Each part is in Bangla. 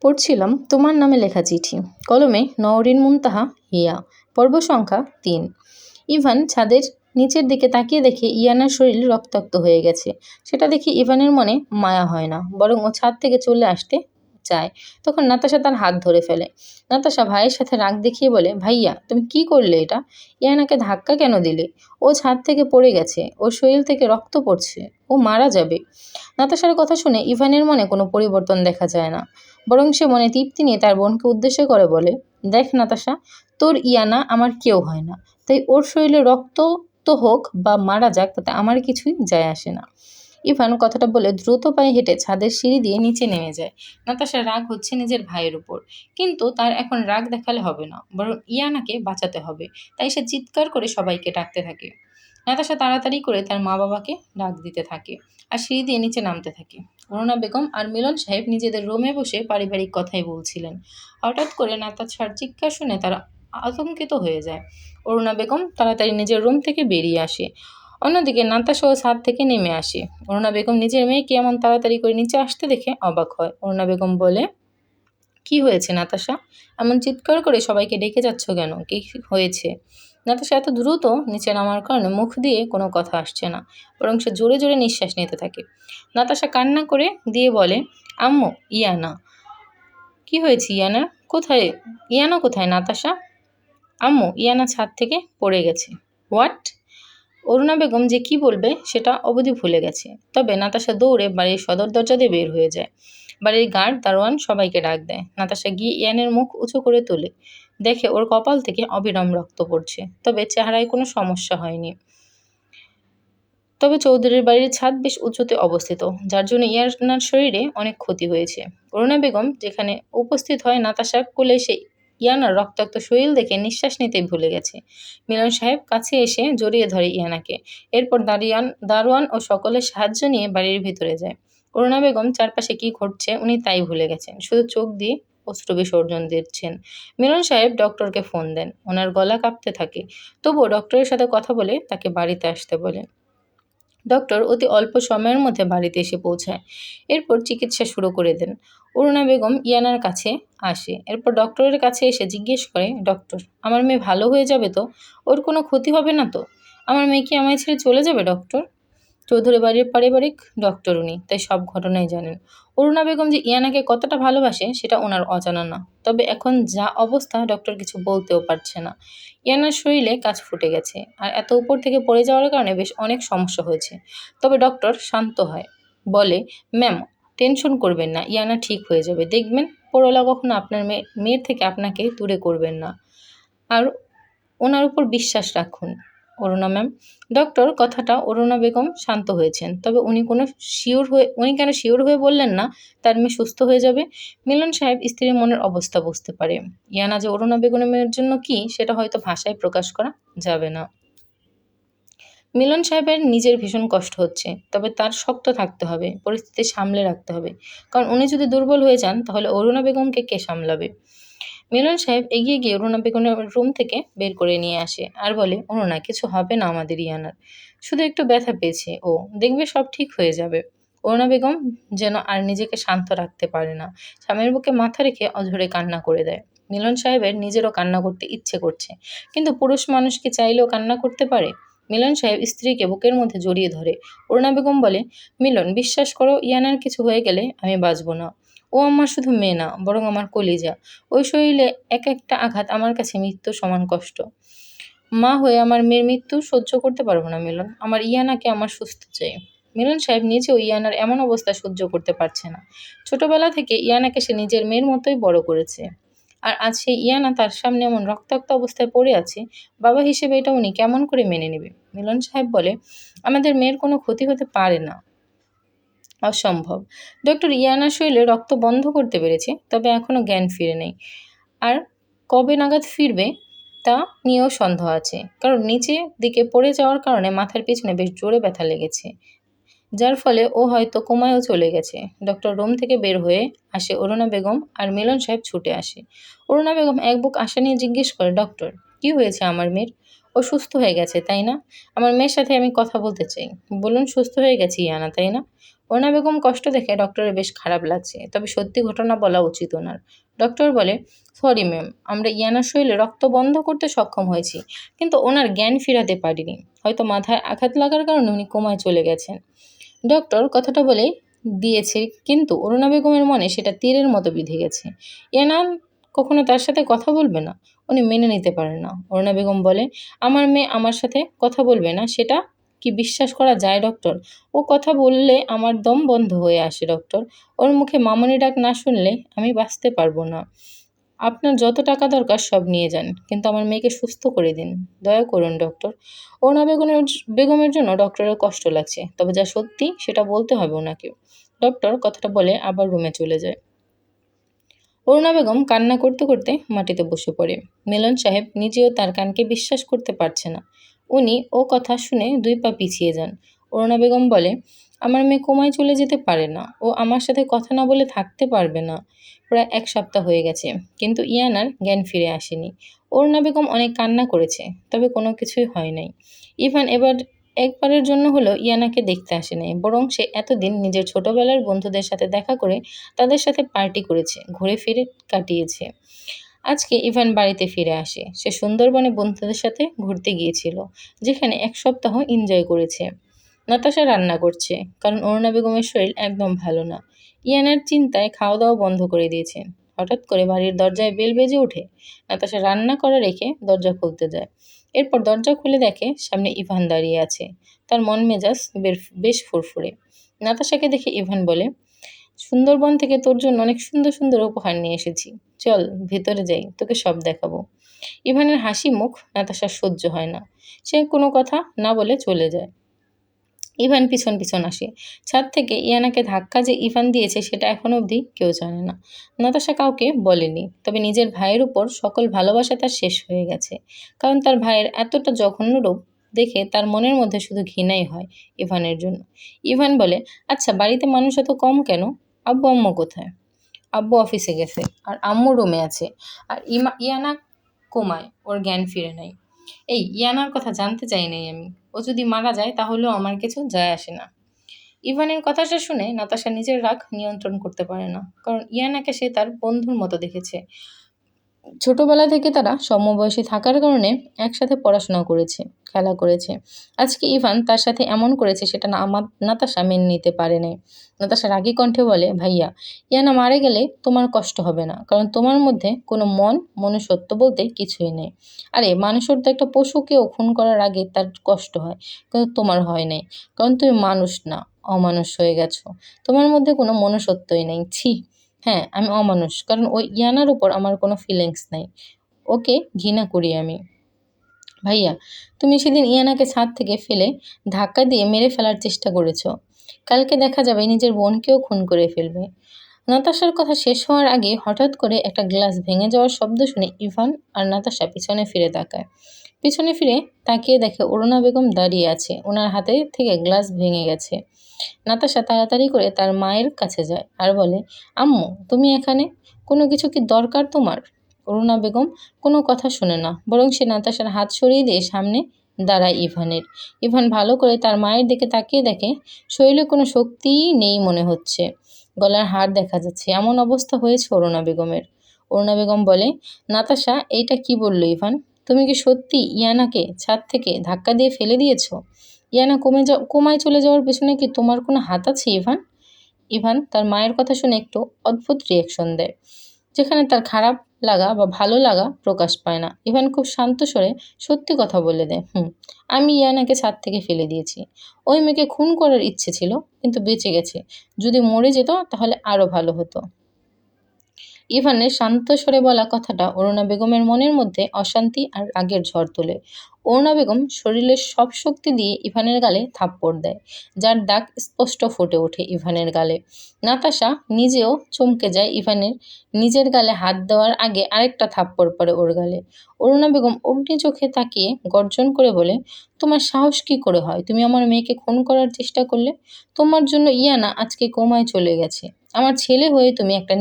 পড়ছিলাম তোমার নামে লেখা চিঠি, কলমে নওরিন মুনতাহা হিয়া। পর্ব সংখ্যা ৩। ইভান ছাদের নিচের দিকে তাকিয়ে দেখে ইয়ানার শরীর রক্তাক্ত হয়ে গেছে। সেটা দেখে ইভানের মনে মায়া হয় না, বরং ও ছাদ থেকে চলে আসতে চায়। তখন নাতাশা তার হাত ধরে ফেলে। নাতাশা ভাইয়ের সাথে রাগ দেখিয়ে বলে, ভাইয়া তুমি কি করলে এটা? ইয়ানাকে ধাক্কা কেন দিলে? ও ছাদ থেকে পড়ে গেছে, ওর শরীর থেকে রক্ত পড়ছে, ও মারা যাবে। নাতাশার কথা শুনে ইভানের মনে কোনো পরিবর্তন দেখা যায় না, বরং সে মনে তৃপ্তি নিয়ে তার বোনকে উদ্দেশ্য করে বলে, দেখ নাতাশা, তোর ইয়ানা আমার কেউ হয় না, তাই ওর শরীরে রক্ত তো হোক বা মারা যাক, তাতে আমার কিছুই যায় আসে না। ইভান কথাটা বলে দ্রুত পায়ে হেঁটে ছাদের সিঁড়ি দিয়ে নিচে নেমে যায়। নাতাশার রাগ হচ্ছে নিজের ভাইয়ের উপর, কিন্তু তার এখন রাগ দেখালে হবে না, বরং ইয়ানাকে বাঁচাতে হবে। তাই সে চিৎকার করে সবাইকে ডাকতে থাকে। নাতাশা তাড়াতাড়ি করে তার মা বাবাকে ডাক দিতে থাকে আর সিঁড়ি দিয়ে নিচে নামতে থাকে। অরুণা বেগম আর মিলন সাহেব নিজেদের রুমে বসে পারিবারিক কথাই বলছিলেন। হঠাৎ করে নাতাশার চিৎকার শুনে তারা আতঙ্কিত হয়ে যায়। অরুণা বেগম তাড়াতাড়ি নিজের রুম থেকে বেরিয়ে আসে। অন্যদিকে নাতাশাও ছাদ থেকে নেমে আসে। অরুণা বেগম নিজের মেয়েকে এমন তাড়াতাড়ি করে নিচে আসতে দেখে অবাক হয়। অরুণা বেগম বলে, কি হয়েছে নাতাশা? এমন চিৎকার করে সবাইকে ডেকে যাচ্ছ কেন? কি হয়েছে? নাতাশা এত দ্রুত নিচে নামার কারণে মুখ দিয়ে কোনো কথা আসছে না, বরং সে জোরে জোরে নিঃশ্বাস নিতে থাকে। নাতাশা কান্না করে দিয়ে বলে, আম্মু, ইয়ানা। কি হয়েছে ইয়ানা? কোথায়? ইয়ানা কোথায় নাতাশা? আম্মু, ইয়ানা ছাদ থেকে পড়ে গেছে। হোয়াট? অরুণা বেগম যে কি বলবে সেটা অবধি ভুলে গেছে। তবে নাতাশা দৌড়ে বাড়ির সদর দরজা দিয়ে বের হয়ে যায়। বাড়ির গার্ড দারোয়ান সবাইকে ডাক দেয়। নাতাশা গিয়ে ইয়ানের মুখ উঁচু করে তোলে। দেখে ওর কপাল থেকে অবিরাম রক্ত পড়ছে, তবে চেহারায় কোনো সমস্যা হয়নি। তবে চৌধুরীর বাড়ির ছাদ বেশ উঁচুতে অবস্থিত, যার জন্য ইয়ানার শরীরে অনেক ক্ষতি হয়েছে। অরুণা বেগম যেখানে উপস্থিত হয়, নাতাশা কোলে সে ইয়ানার রক্তাক্ত শরীর দেখে নিঃশ্বাস নিতেই ভুলে গেছে। মিলন সাহেব কাছে এসে জড়িয়ে ধরে ইয়ানাকে। এরপর দারোয়ান ও সকলের সাহায্য নিয়ে বাড়ির ভিতরে যায়। অরুণা বেগম চারপাশে কি ঘটছে উনি তাই ভুলে গেছেন, শুধু চোখ দিয়ে অশ্রু বিসর্জন দিচ্ছেন। মিলন সাহেব ডক্টরকে ফোন দেন। ওনার গলা কাঁপতে থাকে, তবুও ডক্টরের সাথে কথা বলে তাকে বাড়িতে আসতে বলেন। ডক্টর অতি অল্প সময়ের মধ্যে বাড়িতে এসে পৌঁছায়। এরপর চিকিৎসা শুরু করে দেন। অরুণা বেগম ইয়ানার কাছে আসে। এরপর ডক্টরের কাছে এসে জিজ্ঞেস করে, ডক্টর, আমার মেয়ে ভালো হয়ে যাবে তো? ওর কোনো ক্ষতি হবে না তো? আমার মেয়ে কি আমায় ছেড়ে চলে যাবে ডক্টর? চৌধুরী বাড়ির পারিবারিক ডক্টর উনি, তাই সব ঘটনাই জানেন। অরুণা বেগম যে ইয়ানাকে কতটা ভালোবাসে সেটা ওনার অজানা না। তবে এখন যা অবস্থা, ডক্টর কিছু বলতেও পারছে না। ইয়ানার শরীরে কাঁচ ফুটে গেছে, আর এত উপর থেকে পড়ে যাওয়ার কারণে বেশ অনেক সমস্যা হয়েছে। তবে ডক্টর শান্ত হয়, বলে, ম্যাম, টেনশন করবেন না, ইয়ানা ঠিক হয়ে যাবে, দেখবেন। পরলা কখনো আপনার মেয়ের থেকে আপনাকে দূরে করবেন না, আর ওনার উপর বিশ্বাস রাখুন অরুণা ম্যাম। ডক্টর কথাটা অরুণা বেগম শান্ত হয়েছেন, তবে উনি কেন শিওর হয়ে বললেন না তার মেয়ে সুস্থ হয়ে যাবে? মিলন সাহেব স্ত্রীর মনের অবস্থা বুঝতে পারে। ইয়ানা যে অরুণা বেগমের জন্য কি, সেটা হয়তো ভাষায় প্রকাশ করা যাবে না। মিলন সাহেবের নিজের ভীষণ কষ্ট হচ্ছে, তবে তার শক্ত থাকতে হবে, পরিস্থিতি সামলে রাখতে হবে, কারণ উনি যদি দুর্বল হয়ে যান তাহলে অরুণা বেগমকে কে সামলাবে? মিলন সাহেব এগিয়ে গিয়ে অরুণা বেগমের রুম থেকে বের করে নিয়ে আসে আর বলে, অরুণা, কিছু হবে না আমাদের ইয়ানার, শুধু একটু ব্যথা পেয়েছে ও, দেখবে সব ঠিক হয়ে যাবে। অরুণা বেগম যেন আর নিজেকে শান্ত রাখতে পারে না, স্বামীর বুকে মাথা রেখে অঝরে কান্না করে দেয়। মিলন সাহেবের নিজেরও কান্না করতে ইচ্ছে করছে, কিন্তু পুরুষ মানুষ কি চাইলেও কান্না করতে পারে? মিলন সাহেব স্ত্রীকে বুকের মধ্যে জড়িয়ে ধরে। অরুণা বেগম বলে, মিলন, বিশ্বাস করো, ইয়ানার কিছু হয়ে গেলে আমি বাঁচব না। ও আমার শুধু মেয়ে না, বরং আমার কলিজা। ওই শরীরে এক একটা আঘাত আমার কাছে মৃত্যু সমান কষ্ট। মা হয়ে আমার মেয়ের মৃত্যু সহ্য করতে পারবো না মিলন। আমার ইয়ানাকে আমার সুস্থ চাই। মিলন সাহেব নিজেও ইয়ানার এমন অবস্থা সহ্য করতে পারছে না। ছোটবেলা থেকে ইয়ানাকে সে নিজের মেয়ের মতোই বড় করেছে, আর আজ সেই ইয়ানা তার সামনে এমন রক্তাক্ত অবস্থায় পড়ে আছে। বাবা হিসেবে এটা উনি কেমন করে মেনে নেবে? মিলন সাহেব বলে, আমাদের মেয়ের কোনো ক্ষতি হতে পারে না, অসম্ভব। ডক্টর ইয়ানার শরীরে রক্ত বন্ধ করতে পেরেছে, তবে এখনো জ্ঞান ফিরে নেই। আর কবে নাগাদ ফিরবে তা নিয়েও সন্দেহ আছে, কারণ নিচে দিকে পড়ে যাওয়ার কারণে মাথার পেছনে বেশ জোরে ব্যথা লেগেছে, যার ফলে ও হয়তো কোমায়ও চলে গেছে। ডক্টর রুম থেকে বের হয়ে আসে অরুণা বেগম আর মিলন সাহেব ছুটে আসে। অরুণা বেগম এক বুক আশা নিয়ে জিজ্ঞেস করে, ডক্টর, কি হয়েছে আমার মেয়ের? ও সুস্থ হয়ে গেছে তাই না? আমার মেয়ের সাথে আমি কথা বলতে চাই। বলুন, সুস্থ হয়ে গেছে ইয়ানা তাই না? অরুণা বেগম কষ্ট দেখে ডক্টরের বেশ খারাপ লাগছে, তবে সত্যি ঘটনা বলা উচিত ওনার। ডক্টর বলে, সরি ম্যাম, আমরা ইয়ানার শরীরে রক্ত বন্ধ করতে সক্ষম হয়েছি, কিন্তু ওনার জ্ঞান ফিরাতে পারিনি। হয়তো মাথায় আঘাত লাগার কারণে উনি কোমায় চলে গেছেন। ডক্টর কথাটা বলে দিয়েছে, কিন্তু অরুণা বেগমের মনে সেটা তীরের মতো বিঁধে গেছে। ইয়ানা কখনো তার সাথে কথা বলবে না, উনি মেনে নিতে পারেন না। অরুণা বেগম বলে, আমার মেয়ে আমার সাথে কথা বলবে না, সেটা কি বিশ্বাস করা যায় ডক্টর? ও কথা বললে আমার দম বন্ধ হয়ে আসে ডক্টর। ওর মুখে মামনি ডাক না শুনলে আমি বাঁচতে পারবো না। আপনার যত টাকা দরকার সব নিয়ে যান, কিন্তু আমার মেয়েকে সুস্থ করে দিন। দয়া করুন ডক্টর। অরুণা বেগমের জন্য ডক্টরের কষ্ট লাগছে, তবে যা সত্যি সেটা বলতে হবে ওনাকে। ডক্টর কথাটা বলে আবার রুমে চলে যায়। অরুণা বেগম কান্না করতে করতে মাটিতে বসে পড়ে। মিলন সাহেব নিজেও তার কানকে বিশ্বাস করতে পারছে না। উনি ও কথা শুনে 2 পা পিছিয়ে যান। অরুণা বেগম বলে, আমার মেয়ে কোমায় চলে যেতে পারে না, ও আমার সাথে কথা না বলে থাকতে পারবে না। প্রায় 1 সপ্তাহ হয়ে গেছে, কিন্তু ইয়ানার জ্ঞান ফিরে আসেনি। অরুণা বেগম অনেক কান্না করেছে, তবে কোনো কিছুই হয় নাই। ইভান একবারের জন্য হলেও ইয়ানাকে দেখতে আসে নাই, বরং সে এতদিন নিজের ছোটবেলার বন্ধুদের সাথে দেখা করে তাদের সাথে পার্টি করেছে, ঘুরে ফিরে কাটিয়েছে। আজকে ইভান বাড়িতে ফিরে আসে। সে সুন্দরবনে বন্ধুদের সাথে ঘুরতে গিয়েছিল, যেখানে 1 সপ্তাহ এনজয় করেছে। নাতাশা রান্না করছে, কারণ অরুণা বেগমের শরীর একদম ভালো না। ইয়ানার চিন্তায় খাওয়া দাওয়া বন্ধ করে দিয়েছে। হঠাৎ করে বাড়ির দরজায় বেল বেজে ওঠে। নাতাশা রান্না করা রেখে দরজা খুলতে যায়। এরপর দরজা খুলে দেখে সামনে ইভান দাঁড়িয়ে আছে। তার মন মেজাজ বেশ ফুরফুরে। নাতাশাকে দেখে ইভান বলে, সুন্দরবন থেকে তোর জন্য অনেক সুন্দর সুন্দর উপহার নিয়ে এসেছি। চল ভেতরে যাই, তোকে সব দেখাবো। ইভানের হাসি মুখ নাতাশার সহ্য হয় না। সে কোনো কথা না বলে চলে যায়। ইভান পিছন পিছন আসে। ছাদ থেকে ইয়ানাকে ধাক্কা যে ইভান দিয়েছে সেটা এখনো অবধি কেউ জানে না। নাতাশা কাউকে বলেনি, তবে নিজের ভাইয়ের উপর সকল ভালোবাসা তার শেষ হয়ে গেছে। কারণ তার ভাইয়ের এতটা জঘন্য রূপ দেখে তার মনের মধ্যে শুধু ঘৃণাই হয় ইভানের জন্য। ইভান বলে, আচ্ছা বাড়িতে মানুষ এত কম কেন? আব্বু আম্মু কোথায়? আব্বু অফিসে গেছে, আর আম্মু রুমে আছে, আর ইয়ানা কোমায়, ওর জ্ঞান ফিরে নাই। এই ইয়ানার কথা জানতে চাই নাই আমি। ও যদি মারা যায় তাহলেও আমার কিছু যায় আসে না। ইভানের কথাটা শুনে নাতাশা নিজের রাগ নিয়ন্ত্রণ করতে পারে না, কারণ ইয়ানাকে সে তার বন্ধুর মতো দেখেছে। ছোটবেলা থেকে তারা সমবয়সী থাকার কারণে একসাথে পড়াশোনা করেছে, খেলা করেছে। আজকে ইভান তার সাথে এমন করেছে সেটা না নাতাশা মেনে নিতে পারে নাই। নাতাশা রাগী কণ্ঠে বলে, ভাইয়া, ইয়ানা মারা গেলে তোমার কষ্ট হবে না, কারণ তোমার মধ্যে কোনো মনুষ্যত্ব বলতে কিছুই নেই। আরে মানুষের তো একটা পশুকেও খুন করার আগে তার কষ্ট হয়, কিন্তু তোমার হয় নাই, কারণ তুমি মানুষ না, অমানুষ হয়ে গেছো। তোমার মধ্যে কোনো মনুষ্যত্বই নেই, ছি। হ্যাঁ, আমি অমানুষ, কারণ ওই ইয়ানার উপর আমার কোনো ফিলিংস নাই। ওকে ঘৃণা করি আমি। ভাইয়া, তুমি সেদিন ইয়ানাকে ছাদ থেকে ফেলে ধাক্কা দিয়ে মেরে ফেলার চেষ্টা করেছো। কালকে দেখা যাবে নিজের বোনকেও খুন করে ফেলবে। নাতাশার কথা শেষ হওয়ার আগে হঠাৎ করে একটা গ্লাস ভেঙে যাওয়ার শব্দ শুনে ইভান আর নাতাশা পিছনে ফিরে তাকায়। পিছনে ফিরে তাকিয়ে দেখে অরুণা বেগম দাঁড়িয়ে আছে, ওনার হাতে থেকে গ্লাস ভেঙে গেছে। নাতাশা তাড়াতাড়ি করে তার মায়ের কাছে যায় আর বলে, আম্মু তুমি এখানে? কোনো কিছু কি দরকার তোমার? অরুণা বেগম কোনো কথা শোনে না, বরং সে নাতাশার হাত সরিয়ে দিয়ে সামনে দাঁড়ায় ইভানের। ইভান ভালো করে তার মায়ের দিকে তাকিয়ে দেখে শরীরে কোনো শক্তিই নেই মনে হচ্ছে। গলার হাড় দেখা যাচ্ছে, এমন অবস্থা হয়েছে অরুণা বেগমের। অরুণা বেগম বলে, নাতাশা এইটা কি বললো ইভান? তুমি কি সত্যি ইয়ানাকে ছাদ থেকে ধাক্কা দিয়ে ফেলে দিয়েছো? ইয়ানা কোমায় চলে যাওয়ার পেছনে কি তোমার কোনো হাত আছে ইভান? ইভান তার মায়ের কথা শুনে একটু অদ্ভুত রিয়াকশন দেয়, যেখানে তার খারাপ লাগা বা ভালো লাগা প্রকাশ পায় না। ইভান খুব শান্ত স্বরে সত্যি কথা বলে দেয়, আমি ইয়ানাকে ছাদ থেকে ফেলে দিয়েছি। ওই মেয়েকে খুন করার ইচ্ছে ছিল, কিন্তু বেঁচে গেছে। যদি মরে যেত তাহলে আরো ভালো হতো। ইভানের শান্ত স্বরে বলা কথাটা অরুণা বেগমের মনের মধ্যে অশান্তি আর রাগের ঝড় তোলে। অরুণা বেগম শরীরের সব শক্তি দিয়ে ইভানের গালে থাপ্পড় দেয়, যার দাগ স্পষ্ট ফুটে ওঠে ইভানের গালে। নাতাশা নিজেও চমকে যায় ইভানের নিজের গালে হাত দেওয়ার আগে আরেকটা থাপ্পড় পড়ে ওর গালে। অরুণা বেগম অগ্নি চোখে তাকিয়ে গর্জন করে বলে, তোমার সাহস কি করে হয়? তুমি আমার মেয়েকে খুন করার চেষ্টা করলে। তোমার জন্য ইয়ানা আজকে কোমায় চলে গেছে। আমার ছেলে হয়ে তুমি একটা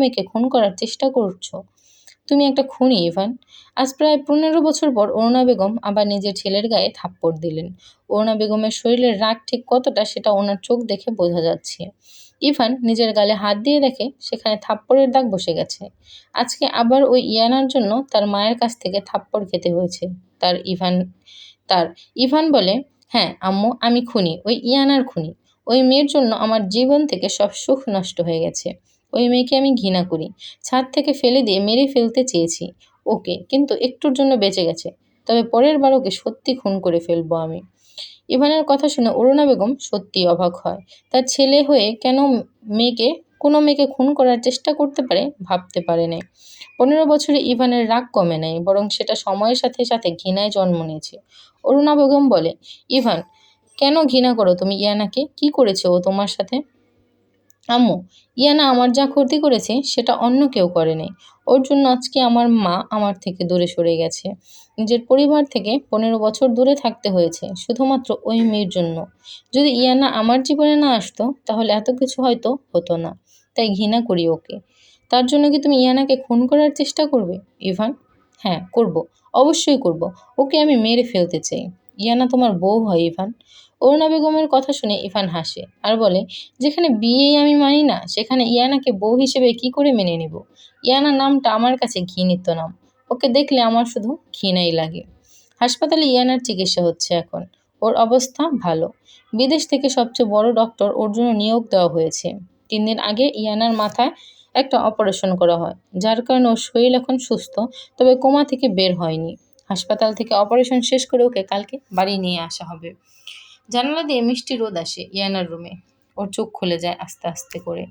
মেয়েকে খুন করার চেষ্টা করছো। তুমি একটা খুনি ইভান। আজ প্রায় 15 বছর পর অরুণা বেগম আবার নিজের ছেলের গায়ে থাপ্পড় দিলেন। অরুণা বেগমের শরীরের রাগ ঠিক কতটা সেটা ওনার চোখ দেখে বোঝা যাচ্ছে। ইভান নিজের গালে হাত দিয়ে দেখে সেখানে থাপ্পড়ের দাগ বসে গেছে। আজকে আবার ওই ইয়ানার জন্য তার মায়ের কাছ থেকে থাপ্পড় খেতে হয়েছে। তার ইভান তার ইভান বলে, হ্যাঁ আম্মু, আমি খুনি, ওই ইয়ানার খুনি। ওই মেয়ের জন্য আমার জীবন থেকে সব সুখ নষ্ট হয়ে গেছে। ওই মেয়েকে আমি ঘৃণা করি। ছাদ থেকে ফেলে দিয়ে মেরে ফেলতে চেয়েছি ওকে, কিন্তু একটুর জন্য বেঁচে গেছে। তবে পরের বার ওকে সত্যি খুন করে ফেলবো আমি। ইভানের কথা শুনে অরুণা বেগম সত্যিই অবাক হয়। তার ছেলে হয়ে কেন মেয়েকে কোনো মেয়েকে খুন করার চেষ্টা করতে পারে ভাবতে পারেনি। 15 বছরে ইভানের রাগ কমে নাই, বরং সেটা সময়ের সাথে সাথে ঘৃণায় জন্ম নিয়েছে। অরুণা বেগম বলে, ইভান, কেন ঘৃণা করো তুমি ইয়ানাকে? কি করেছে ও তোমার সাথে? আম্মু, ইয়ানা আমার যা ক্ষতি করেছে সেটা অন্য কেউ করেনি। ওর জন্য আজকে আমার মা আমার থেকে দূরে সরে গেছে। নিজের পরিবার থেকে 15 বছর দূরে থাকতে হয়েছে শুধুমাত্র ওই মেয়ের জন্য। যদি ইয়ানা আমার জীবনে না আসতো তাহলে এত কিছু হয়তো হতো না। তাই ঘৃণা করি ওকে। তার জন্য কি তুমি ইয়ানাকে খুন করার চেষ্টা করবে ইভান? হ্যাঁ, করব। অবশ্যই করব। ওকে আমি মেরে ফেলতে চাই। ইয়ানা তোমার বউ হয় ইভান। অরুণা বেগমের কথা শুনে ইভান হাসে আর বলে, যেখানে বিয়েই আমি মানি না সেখানে ইয়ানাকে বউ হিসেবে কি করে মেনে নেব? ইয়ানা নামটা আমার কাছে ঘৃণিত নাম। ওকে দেখলে আমার শুধু ঘৃণাই লাগে। হাসপাতালে ইয়ানার চিকিৎসা হচ্ছে এখন। ওর অবস্থা ভালো। বিদেশ থেকে সবচেয়ে বড় ডক্টর ওর জন্য নিয়োগ দেওয়া হয়েছে। 3 দিন আগে ইয়ানার মাথায় একটা অপারেশন করা হয়, যার কারণে ওর শরীর এখন সুস্থ, তবে কোমা থেকে বের হয়নি। হাসপাতাল থেকে অপারেশন শেষ করে ওকে কালকে বাড়ি নিয়ে আসা হবে। জানালা দিয়ে মিষ্টি রোদ আসে ইয়ানার রুমে। ওর চোখ খুলে যায় আস্তে আস্তে করে।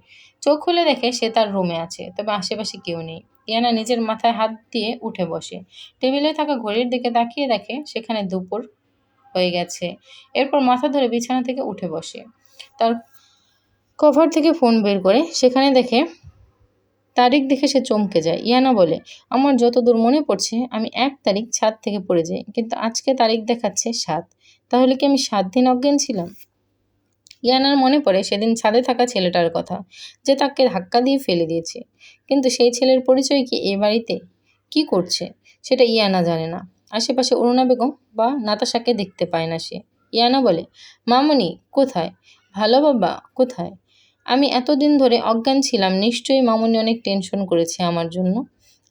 চোখ খুলে দেখে সে তার রুমে আছে, তবে আশেপাশে কেউ নেই। ইয়ানা নিজের মাথায় হাত দিয়ে উঠে বসে। টেবিলে থাকা ঘড়ির দিকে তাকিয়ে দেখে সেখানে দুপুর হয়ে গেছে। এরপর মাথা ধরে বিছানা থেকে উঠে বসে। তার কভার থেকে ফোন বের করে সেখানে দেখে তারিখ দেখে সে চমকে যায়। ইয়ানা বলে, আমার যতদূর মনে পড়ছে আমি 1 তারিখ ছাদ থেকে পড়ে যাই, কিন্তু আজকে তারিখ দেখাচ্ছে 7। তাহলে কি আমি 7 দিন অজ্ঞান ছিলাম? ইয়ানার মনে পড়ে সেদিন ছাদে থাকা ছেলেটার কথা, যে তাকে ধাক্কা দিয়ে ফেলে দিয়েছে। কিন্তু সেই ছেলের পরিচয় কি এ বাড়িতে? কি করছে সেটা ইয়ানা জানে না। আশেপাশে অরুণা বেগম বা নাতাশাকে দেখতে পায় না সে। ইয়ানা বলে, মামুনি কোথায়? ভালো বাবা কোথায়? আমি এতদিন ধরে অজ্ঞান ছিলাম, নিশ্চয়ই মামুনি অনেক টেনশন করেছে আমার জন্য।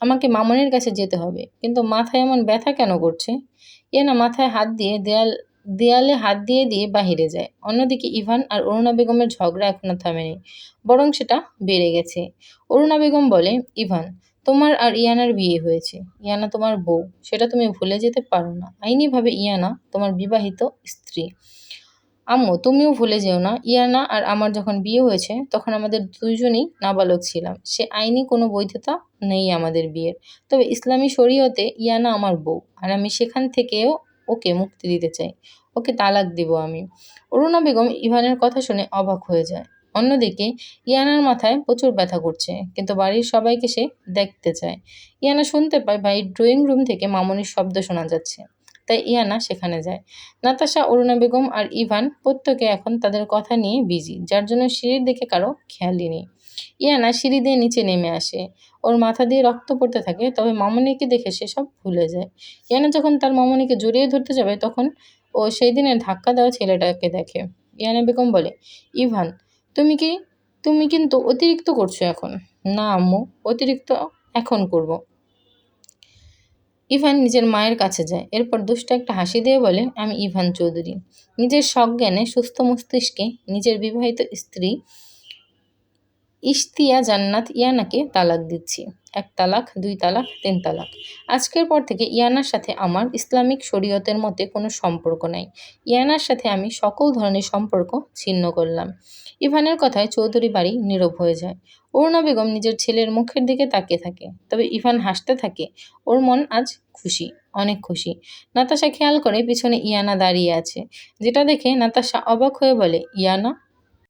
আমাকে মামুনির কাছে যেতে হবে, কিন্তু মাথায় এমন ব্যথা কেন করছে? ইয়ানা মাথায় হাত দিয়ে দেয়ালে হাত দিয়ে দিয়ে বাহিরে যায়। অন্যদিকে ইভান আর অরুণা বেগমের ঝগড়া এখনো থামেনি, বরং সেটা বেড়ে গেছে। অরুণা বেগম বলে, ইভান, তোমার আর ইয়ানার বিয়ে হয়েছে। ইয়ানা তোমার বউ, সেটা তুমি ভুলে যেতে পারো না। আইনিভাবে ইয়ানা তোমার বিবাহিত স্ত্রী। আম্মু, তুমিও ভুলে যেও না, ইয়ানা আর আমার যখন বিয়ে হয়েছে তখন আমাদের দুইজনই নাবালক ছিলাম। সে আইনি কোনো বৈধতা নেই আমাদের বিয়ের। তবে ইসলামী শরীয়তে ইয়ানা আমার বউ, আর আমি সেখান থেকেও ওকে মুক্তি দিতে চাই। ওকে তালাক দিব আমি। অরুণা বেগম ইভানের কথা শুনে অবাক হয়ে যায়। অন্যদিকে ইয়ানার মাথায় প্রচুর ব্যথা করছে, কিন্তু বাড়ির সবাইকে সে দেখতে চায়। ইয়ানা শুনতে পায় বাড়ির ড্রয়িং রুম থেকে মামুনির শব্দ শোনা যাচ্ছে, তাই ইয়ানা সেখানে যায়। নাতাশা, অরুণা বেগম আর ইভান প্রত্যেকে এখন তাদের কথা নিয়ে বিজি, যার জন্য সিঁড়ির দিকে কারো খেয়ালই নেই। ইয়ানা সিঁড়ি দিয়ে নিচে নেমে আসে। ওর মাথা দিয়ে রক্ত পড়তে থাকে, তবে মামুনিকে দেখে সে সব ভুলে যায়। ইয়ানা যখন তার মামুনিকে জড়িয়ে ধরতে যাবে তখন ও সেই দিনের ধাক্কা দেওয়া ছেলেটাকে দেখে। ইয়ানা বেগম বলে, ইভান, তুমি কি তুমি কিন্তু অতিরিক্ত করছো এখন। না আম্মু, অতিরিক্ত এখন করব। ইভান নিজের মায়ের কাছে যায়। এরপর দুষ্ট একটা হাসি দিয়ে বলে, আমি ইভান চৌধুরী। নিজের সজ্ঞানে সুস্থ মস্তিষ্কে নিজের বিবাহিত স্ত্রী ইশতিয়া জান্নাত ইয়ানাকে তালাক দিচ্ছি। 1 তালাক, 2 তালাক, 3 তালাক। আজকের পর থেকে ইয়ানার সাথে আমার ইসলামিক শরীয়তের মতে কোনো সম্পর্ক নাই। ইয়ানার সাথে আমি সকল ধরনের সম্পর্ক ছিন্ন করলাম। ইভানের কথায় চৌধুরী বাড়ি নীরব হয়ে যায়। অরুণা বেগম নিজের ছেলের মুখের দিকে তাকিয়ে থাকে, তবে ইভান হাসতে থাকে। ওর মন আজ খুশি, অনেক খুশি। নাতাশা খেয়াল করে পিছনে ইয়ানা দাঁড়িয়ে আছে, যেটা দেখে নাতাশা অবাক হয়ে বলে, ইয়ানা,